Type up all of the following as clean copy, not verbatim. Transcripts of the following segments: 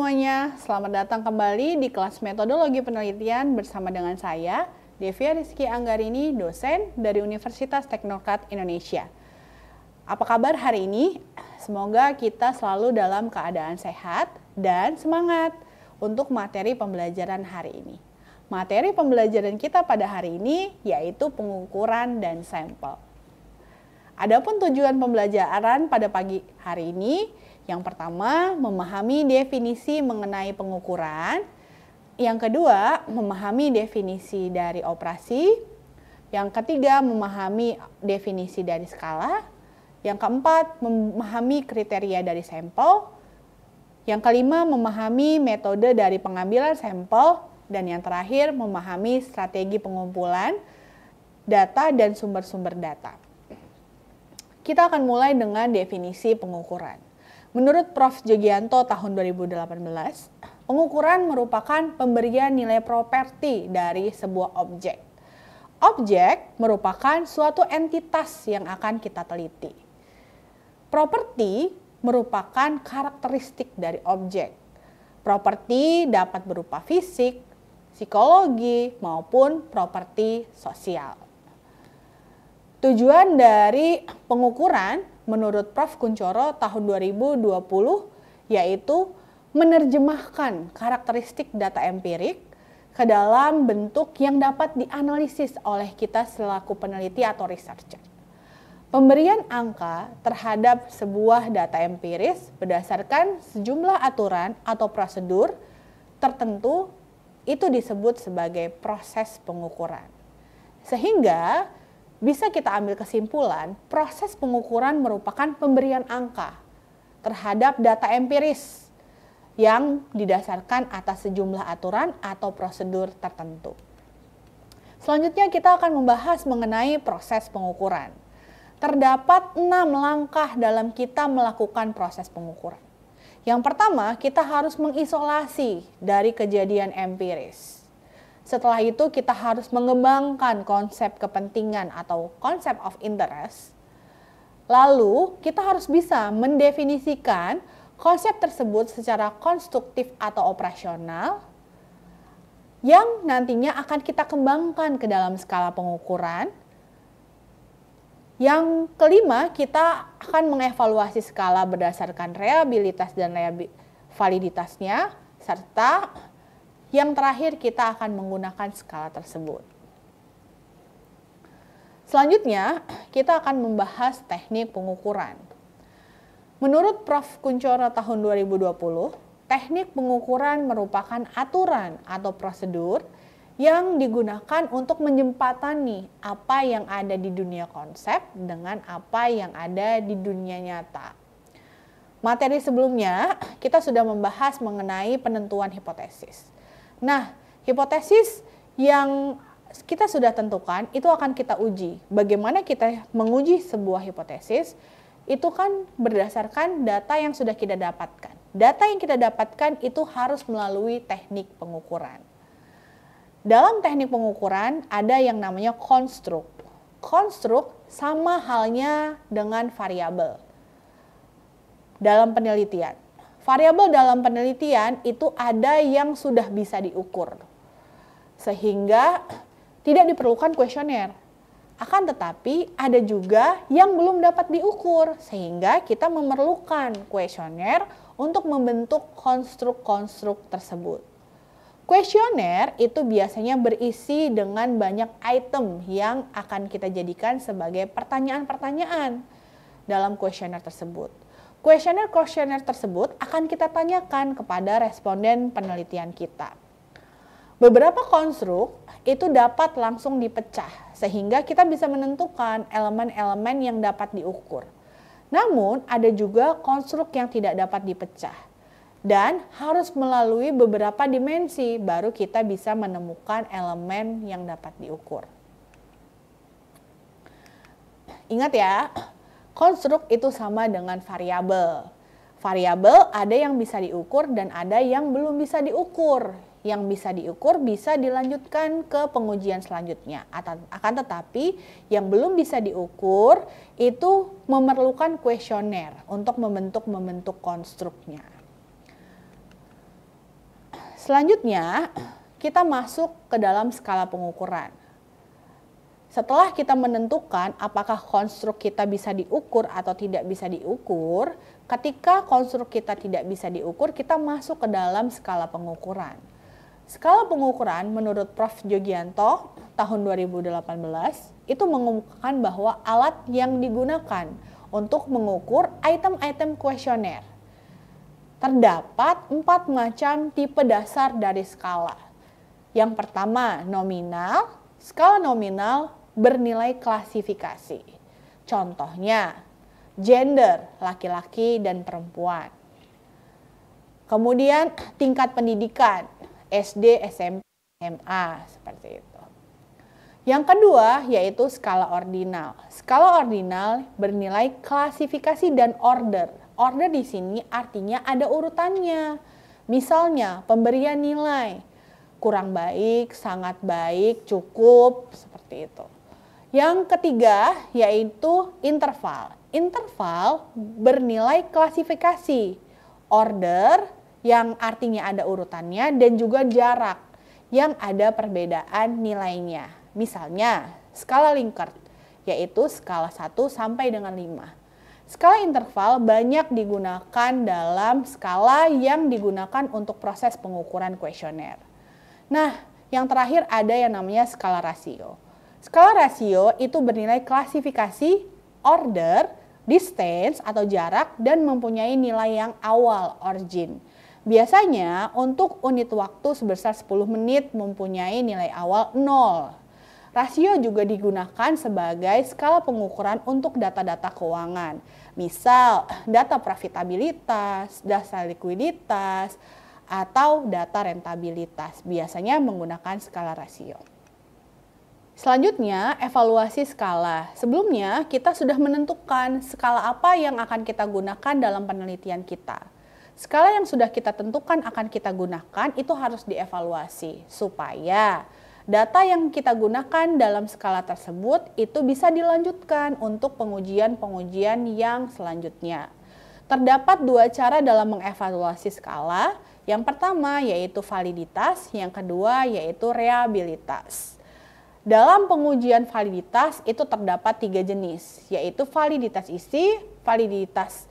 semuanya, selamat datang kembali di kelas metodologi penelitian bersama dengan saya, Devia Rizky Anggarini, dosen dari Universitas Teknokrat Indonesia. Apa kabar hari ini? Semoga kita selalu dalam keadaan sehat dan semangat untuk materi pembelajaran hari ini. Materi pembelajaran kita pada hari ini yaitu pengukuran dan sampel. Adapun tujuan pembelajaran pada pagi hari ini, yang pertama, memahami definisi mengenai pengukuran. Yang kedua, memahami definisi dari operasi. Yang ketiga, memahami definisi dari skala. Yang keempat, memahami kriteria dari sampel. Yang kelima, memahami metode dari pengambilan sampel. Dan yang terakhir, memahami strategi pengumpulan data dan sumber-sumber data. Kita akan mulai dengan definisi pengukuran. Menurut Prof. Jogianto tahun 2018, pengukuran merupakan pemberian nilai properti dari sebuah objek. Objek merupakan suatu entitas yang akan kita teliti. Properti merupakan karakteristik dari objek. Properti dapat berupa fisik, psikologi, maupun properti sosial. Tujuan dari pengukuran menurut Prof. Kuncoro tahun 2020 yaitu menerjemahkan karakteristik data empirik ke dalam bentuk yang dapat dianalisis oleh kita selaku peneliti atau researcher. Pemberian angka terhadap sebuah data empiris berdasarkan sejumlah aturan atau prosedur tertentu itu disebut sebagai proses pengukuran. Sehingga bisa kita ambil kesimpulan, proses pengukuran merupakan pemberian angka terhadap data empiris yang didasarkan atas sejumlah aturan atau prosedur tertentu. Selanjutnya kita akan membahas mengenai proses pengukuran. Terdapat 6 langkah dalam kita melakukan proses pengukuran. Yang pertama, kita harus mengisolasi dari kejadian empiris. Setelah itu kita harus mengembangkan konsep kepentingan atau konsep of interest. Lalu kita harus bisa mendefinisikan konsep tersebut secara konstruktif atau operasional yang nantinya akan kita kembangkan ke dalam skala pengukuran. Yang kelima, kita akan mengevaluasi skala berdasarkan reliabilitas dan validitasnya, serta yang terakhir, kita akan menggunakan skala tersebut. Selanjutnya, kita akan membahas teknik pengukuran. Menurut Prof. Kuncoro tahun 2020, teknik pengukuran merupakan aturan atau prosedur yang digunakan untuk menjembatani apa yang ada di dunia konsep dengan apa yang ada di dunia nyata. Materi sebelumnya, kita sudah membahas mengenai penentuan hipotesis. Nah, hipotesis yang kita sudah tentukan itu akan kita uji. Bagaimana kita menguji sebuah hipotesis? Itu kan berdasarkan data yang sudah kita dapatkan. Data yang kita dapatkan itu harus melalui teknik pengukuran. Dalam teknik pengukuran ada yang namanya konstruk. Konstruk sama halnya dengan variabel dalam penelitian. Variabel dalam penelitian itu ada yang sudah bisa diukur, sehingga tidak diperlukan kuesioner. Akan tetapi ada juga yang belum dapat diukur, sehingga kita memerlukan kuesioner untuk membentuk konstruk-konstruk tersebut. Kuesioner itu biasanya berisi dengan banyak item yang akan kita jadikan sebagai pertanyaan-pertanyaan dalam kuesioner tersebut. Kuesioner tersebut akan kita tanyakan kepada responden penelitian kita. Beberapa konstruk itu dapat langsung dipecah sehingga kita bisa menentukan elemen-elemen yang dapat diukur. Namun ada juga konstruk yang tidak dapat dipecah dan harus melalui beberapa dimensi baru kita bisa menemukan elemen yang dapat diukur. Ingat ya, konstruk itu sama dengan variabel. Variabel ada yang bisa diukur dan ada yang belum bisa diukur. Yang bisa diukur bisa dilanjutkan ke pengujian selanjutnya. Akan tetapi yang belum bisa diukur itu memerlukan kuesioner untuk membentuk konstruknya. Selanjutnya, kita masuk ke dalam skala pengukuran. Setelah kita menentukan apakah konstruk kita bisa diukur atau tidak bisa diukur, ketika konstruk kita tidak bisa diukur, kita masuk ke dalam skala pengukuran. Skala pengukuran menurut Prof. Jogianto tahun 2018 itu mengemukakan bahwa alat yang digunakan untuk mengukur item-item kuesioner. Terdapat 4 macam tipe dasar dari skala. Yang pertama, nominal. Skala nominal bernilai klasifikasi. Contohnya, gender, laki-laki dan perempuan. Kemudian tingkat pendidikan, SD, SMP, SMA, seperti itu. Yang kedua yaitu skala ordinal. Skala ordinal bernilai klasifikasi dan order. Order di sini artinya ada urutannya. Misalnya pemberian nilai, kurang baik, sangat baik, cukup, seperti itu. Yang ketiga yaitu interval. Interval bernilai klasifikasi, order yang artinya ada urutannya dan juga jarak yang ada perbedaan nilainya. Misalnya skala Likert yaitu skala 1 sampai dengan 5. Skala interval banyak digunakan dalam skala yang digunakan untuk proses pengukuran kuesioner. Nah, yang terakhir ada yang namanya skala rasio. Skala rasio itu bernilai klasifikasi, order, distance atau jarak, dan mempunyai nilai yang awal, origin. Biasanya untuk unit waktu sebesar 10 menit mempunyai nilai awal 0. Rasio juga digunakan sebagai skala pengukuran untuk data-data keuangan. Misal, data profitabilitas, data likuiditas, atau data rentabilitas. Biasanya menggunakan skala rasio. Selanjutnya, evaluasi skala. Sebelumnya, kita sudah menentukan skala apa yang akan kita gunakan dalam penelitian kita. Skala yang sudah kita tentukan akan kita gunakan itu harus dievaluasi supaya data yang kita gunakan dalam skala tersebut itu bisa dilanjutkan untuk pengujian-pengujian yang selanjutnya. Terdapat 2 cara dalam mengevaluasi skala. Yang pertama yaitu validitas, yang kedua yaitu reliabilitas. Dalam pengujian validitas itu terdapat 3 jenis, yaitu validitas isi, validitas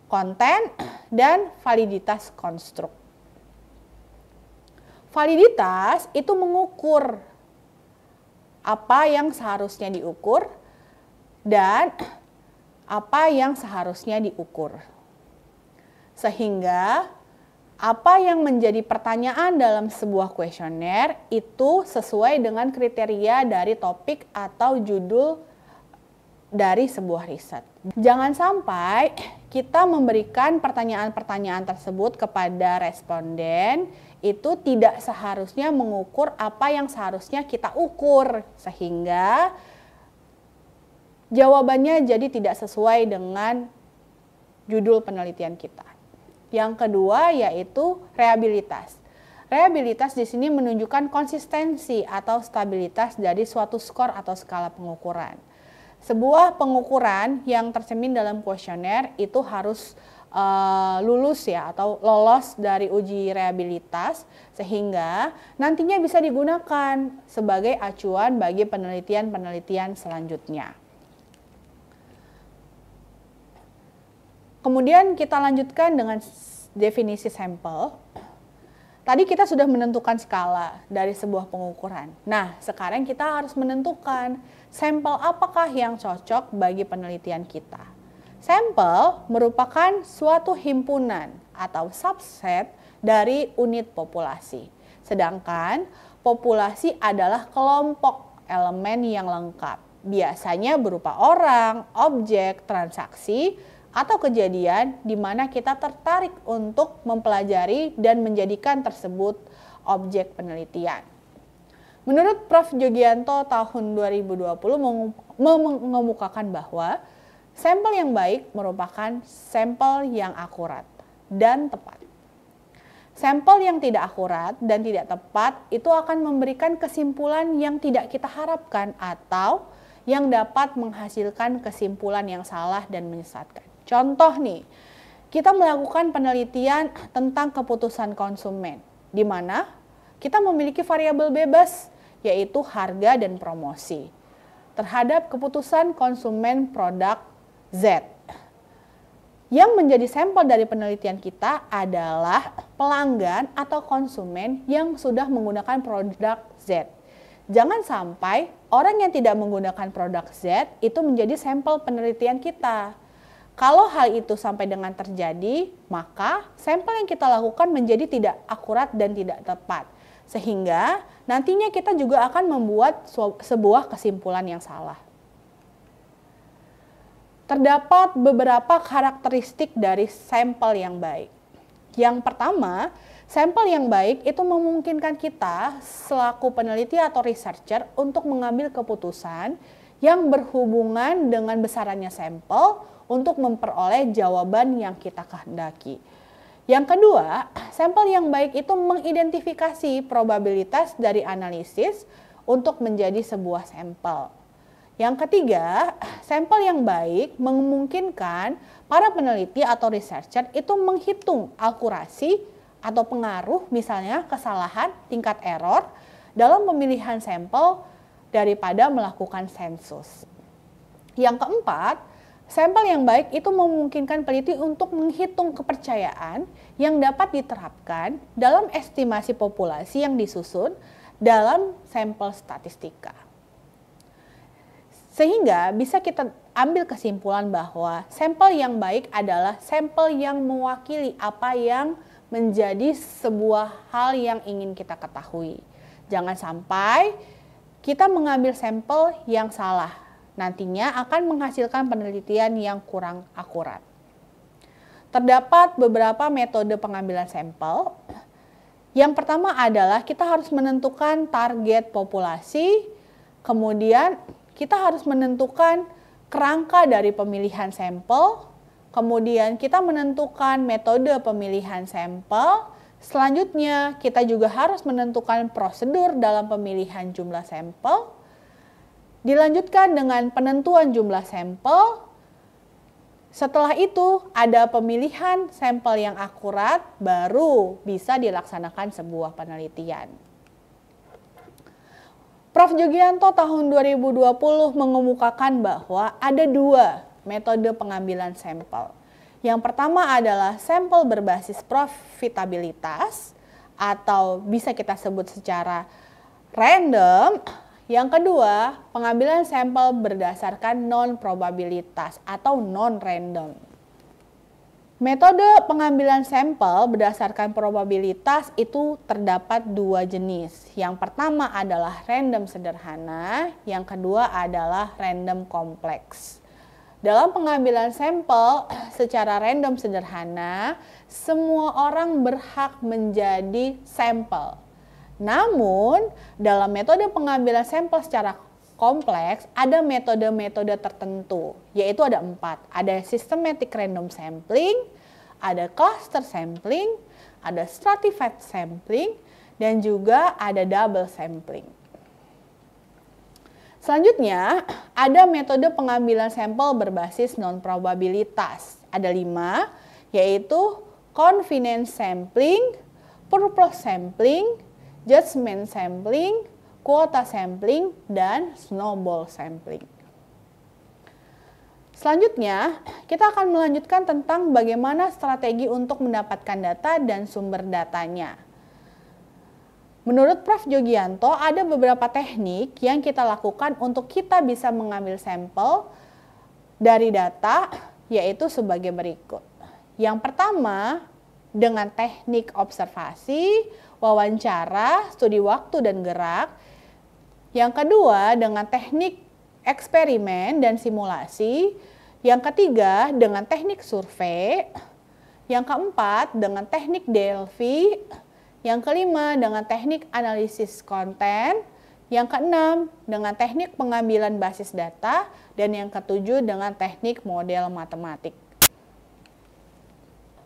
konten, dan validitas konstruk. Validitas itu mengukur apa yang seharusnya diukur dan apa yang seharusnya diukur. Sehingga apa yang menjadi pertanyaan dalam sebuah kuesioner itu sesuai dengan kriteria dari topik atau judul dari sebuah riset. Jangan sampai kita memberikan pertanyaan-pertanyaan tersebut kepada responden itu tidak seharusnya mengukur apa yang seharusnya kita ukur, sehingga jawabannya jadi tidak sesuai dengan judul penelitian kita. Yang kedua yaitu reliabilitas. Reliabilitas di sini menunjukkan konsistensi atau stabilitas dari suatu skor atau skala pengukuran. Sebuah pengukuran yang tercermin dalam kuesioner itu harus lulus ya atau lolos dari uji reliabilitas sehingga nantinya bisa digunakan sebagai acuan bagi penelitian-penelitian selanjutnya. Kemudian kita lanjutkan dengan definisi sampel. Tadi kita sudah menentukan skala dari sebuah pengukuran. Nah, sekarang kita harus menentukan sampel apakah yang cocok bagi penelitian kita. Sampel merupakan suatu himpunan atau subset dari unit populasi. Sedangkan populasi adalah kelompok elemen yang lengkap. Biasanya berupa orang, objek, transaksi, atau kejadian di mana kita tertarik untuk mempelajari dan menjadikan tersebut objek penelitian. Menurut Prof. Jogianto tahun 2020 mengemukakan bahwa sampel yang baik merupakan sampel yang akurat dan tepat. Sampel yang tidak akurat dan tidak tepat itu akan memberikan kesimpulan yang tidak kita harapkan atau yang dapat menghasilkan kesimpulan yang salah dan menyesatkan. Contoh nih, kita melakukan penelitian tentang keputusan konsumen. di mana kita memiliki variabel bebas, yaitu harga dan promosi, terhadap keputusan konsumen produk Z. Yang menjadi sampel dari penelitian kita adalah pelanggan atau konsumen yang sudah menggunakan produk Z. Jangan sampai orang yang tidak menggunakan produk Z itu menjadi sampel penelitian kita. Kalau hal itu sampai dengan terjadi, maka sampel yang kita lakukan menjadi tidak akurat dan tidak tepat. Sehingga nantinya kita juga akan membuat sebuah kesimpulan yang salah. Terdapat beberapa karakteristik dari sampel yang baik. Yang pertama, sampel yang baik itu memungkinkan kita selaku peneliti atau researcher untuk mengambil keputusan yang berhubungan dengan besarannya sampel untuk memperoleh jawaban yang kita kehendaki. Yang kedua, sampel yang baik itu mengidentifikasi probabilitas dari analisis untuk menjadi sebuah sampel. Yang ketiga, sampel yang baik memungkinkan para peneliti atau researcher itu menghitung akurasi atau pengaruh, misalnya kesalahan tingkat error dalam pemilihan sampel daripada melakukan sensus. Yang keempat, sampel yang baik itu memungkinkan peneliti untuk menghitung kepercayaan yang dapat diterapkan dalam estimasi populasi yang disusun dalam sampel statistika. Sehingga bisa kita ambil kesimpulan bahwa sampel yang baik adalah sampel yang mewakili apa yang menjadi sebuah hal yang ingin kita ketahui. Jangan sampai kita mengambil sampel yang salah. Nantinya akan menghasilkan penelitian yang kurang akurat. Terdapat beberapa metode pengambilan sampel. Yang pertama adalah kita harus menentukan target populasi, kemudian kita harus menentukan kerangka dari pemilihan sampel, kemudian kita menentukan metode pemilihan sampel, selanjutnya kita juga harus menentukan prosedur dalam pemilihan jumlah sampel, dilanjutkan dengan penentuan jumlah sampel. Setelah itu ada pemilihan sampel yang akurat, baru bisa dilaksanakan sebuah penelitian. Prof. Jogianto tahun 2020 mengemukakan bahwa ada dua metode pengambilan sampel. Yang pertama adalah sampel berbasis profitabilitas atau bisa kita sebut secara random. Yang kedua, pengambilan sampel berdasarkan non-probabilitas atau non-random. Metode pengambilan sampel berdasarkan probabilitas itu terdapat dua jenis. Yang pertama adalah random sederhana, yang kedua adalah random kompleks. Dalam pengambilan sampel secara random sederhana, semua orang berhak menjadi sampel. Namun, dalam metode pengambilan sampel secara kompleks, ada metode-metode tertentu, yaitu ada 4. Ada systematic random sampling, ada cluster sampling, ada stratified sampling, dan juga ada double sampling. Selanjutnya, ada metode pengambilan sampel berbasis non-probabilitas. Ada 5, yaitu confidence sampling, purpose sampling, judgment sampling, quota sampling, dan snowball sampling. Selanjutnya, kita akan melanjutkan tentang bagaimana strategi untuk mendapatkan data dan sumber datanya. Menurut Prof. Jogianto, ada beberapa teknik yang kita lakukan untuk kita bisa mengambil sampel dari data, yaitu sebagai berikut. Yang pertama, dengan teknik observasi, wawancara, studi waktu dan gerak. Yang kedua, dengan teknik eksperimen dan simulasi. Yang ketiga, dengan teknik survei. Yang keempat, dengan teknik Delphi. Yang kelima, dengan teknik analisis konten. Yang keenam, dengan teknik pengambilan basis data. Dan yang ketujuh, dengan teknik model matematik.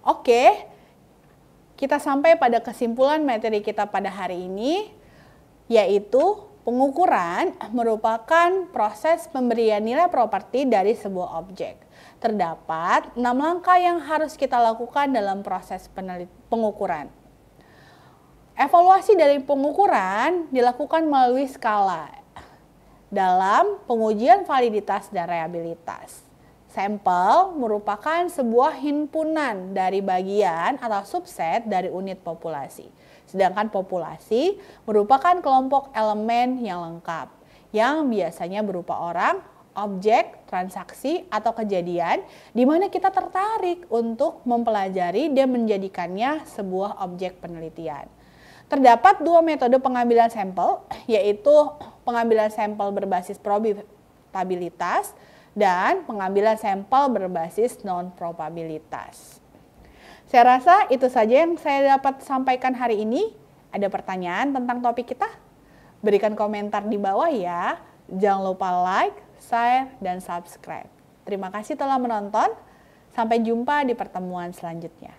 Oke, kita sampai pada kesimpulan materi kita pada hari ini, yaitu pengukuran merupakan proses pemberian nilai properti dari sebuah objek. Terdapat 6 langkah yang harus kita lakukan dalam proses pengukuran. Evaluasi dari pengukuran dilakukan melalui skala dalam pengujian validitas dan reliabilitas. Sampel merupakan sebuah himpunan dari bagian atau subset dari unit populasi. Sedangkan populasi merupakan kelompok elemen yang lengkap, yang biasanya berupa orang, objek, transaksi, atau kejadian di mana kita tertarik untuk mempelajari dan menjadikannya sebuah objek penelitian. Terdapat dua metode pengambilan sampel, yaitu pengambilan sampel berbasis probabilitas dan pengambilan sampel berbasis non-probabilitas. Saya rasa itu saja yang saya dapat sampaikan hari ini. Ada pertanyaan tentang topik kita? Berikan komentar di bawah ya. Jangan lupa like, share, dan subscribe. Terima kasih telah menonton. Sampai jumpa di pertemuan selanjutnya.